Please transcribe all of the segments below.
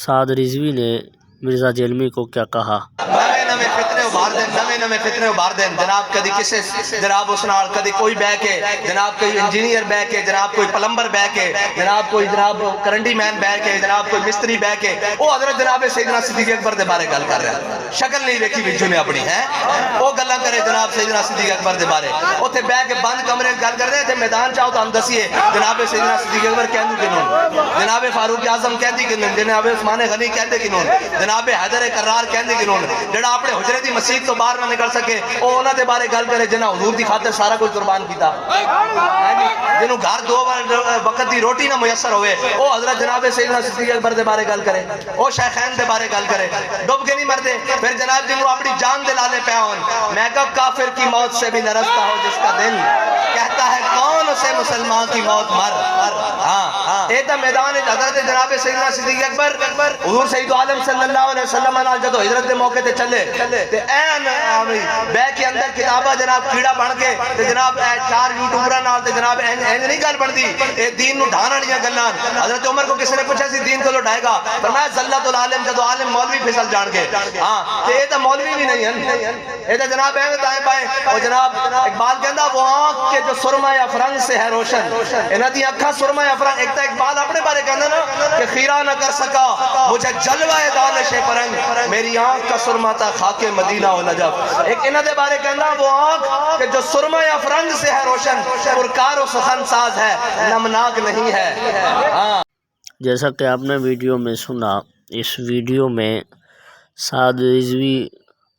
سعد رضوی نے مرزا جیلمی کو کیا کہا؟ نویں فتنے ابھار دیں جناب، کدی کسے جناب اس نال کدی کوئی بہ کے جناب کوئی انجینئر بہ کے جناب کوئی پلمبر بہ کے جناب کوئی جناب کرنڈی مین بہ کے جناب کوئی مستری بہ کے وہ حضرت جناب سیدنا صدیق اکبر دے بارے گل کر رہا ہے، شکل نہیں ویکھی وچوں نے اپنی ہے وہ گلاں کرے جناب سیدنا صدیق اکبر دے بارے، اوتھے بہ کے بند کمرے گل کر رہے تھے میدان چاہو تو ہم دسیے جناب سیدنا صدیق اکبر کہندے کنوں، جناب فاروق اعظم کہندی کنوں، جناب عثمان غنی کہندے کنوں، جناب حیدر کرار کہندے کنوں، جڑا اپنے حجرے دی مسجد تو باہر نہ نکل سکے او انہاں دے بارے گل کرے جنہاں حضور دی خاطر سارا کچھ قربان کیتا، جنہوں گھر دو وقت دی روٹی نہ میسر ہوئے او حضرت جناب سیدنا صدیق اکبر دے بارے گل کرے، او شیخین دے بارے گل کرے، ڈب کے نہیں مردے، پھر جناب جنہوں اپنی جان دے لالے پہ ہون، میں کہا کافر کی موت سے بھی نرستا ہو جس کا دل کہتا ہے کون اسے مسلمان کی موت مر، ایتا میدان حضرت جناب سیدنا صدیق اکبر حضور سید عالم صلی اللہ علیہ وسلم نال جدو ہجرت دے موقع تے چلے تے این بے کے اندر کتابہ جناب کیڑا بن کے تے جناب چار یوٹیوبرہ نال تے جناب این نہیں گل بن دی اے دین نو ڈھانا نہیں گلان، حضرت عمر کو کسی نے پوچھا سی دین کو لو ڈھائے گا فرمایا زلت العالم جدو عالم مولوی پھسل جان کے تے اے تا مولوی بھی نہیں ہیں اے تا جناب اے دائیں بائیں اور جناب اقبال کہندا وہ آنکھ کے جو سرمہ افرنگ سے ہے روشن انہاں دی اکھا سرمہ افرنگ، ایک تا اقبال اپنے بارے کہندا نا کہ خیرہ نہ کر سکا مجھے جلوہ دانش پرنگ میری آنکھ کا سرمہ تا خاک مدینہ و نجف، ایک انہاں دے بارے کہندا وہ آنکھ کہ جو سرمہ افرنگ سے ہے روشن پرکار و سخن ساز ہے نمناک نہیں ہے۔ جیسا کہ آپ نے ویڈیو میں سنا، اس ویڈیو میں سعد رضوی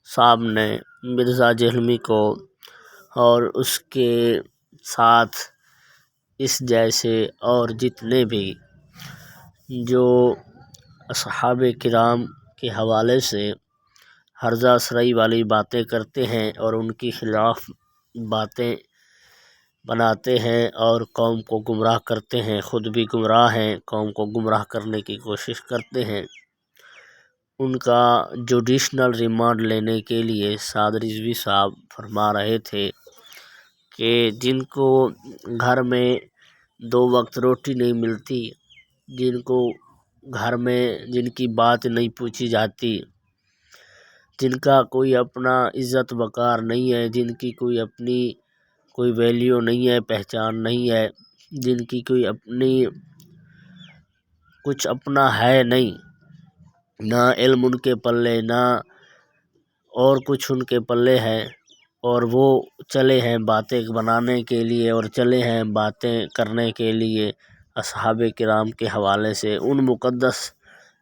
صاحب نے مرزا جیلمی کو اور اس کے ساتھ اس جیسے اور جتنے بھی جو اصحاب کرام کے حوالے سے ہرزہ سرائی والی باتیں کرتے ہیں اور ان کی خلاف باتیں بناتے ہیں اور قوم کو گمراہ کرتے ہیں، خود بھی گمراہ ہیں، قوم کو گمراہ کرنے کی کوشش کرتے ہیں، ان کا جوڈیشنل ریمانڈ لینے کے لیے سعد رضوی صاحب فرما رہے تھے کہ جن کو گھر میں 2 وقت روٹی نہیں ملتی، جن کو گھر میں جن کی بات نہیں پوچھی جاتی، جن کا کوئی اپنا عزت وقار نہیں ہے، جن کی کوئی اپنی کوئی ویلیو نہیں ہے، پہچان نہیں ہے، جن کی کوئی اپنی کچھ اپنا ہے نہیں، نہ علم ان کے پلے نہ اور کچھ ان کے پلے ہے، اور وہ چلے ہیں باتیں بنانے کے لیے اور چلے ہیں باتیں کرنے کے لیے اصحاب کرام کے حوالے سے، ان مقدس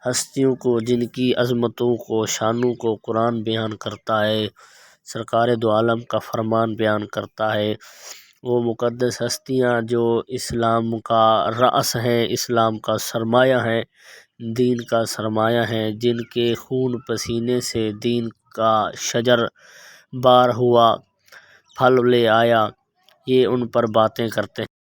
ہستیوں کو جن کی عظمتوں کو شانوں کو قرآن بیان کرتا ہے، سرکار دو عالم کا فرمان بیان کرتا ہے، وہ مقدس ہستیاں جو اسلام کا رأس ہیں، اسلام کا سرمایہ ہیں، دین کا سرمایہ ہیں، جن کے خون پسینے سے دین کا شجر بار ہوا، پھل لے آیا، یہ ان پر باتیں کرتے ہیں۔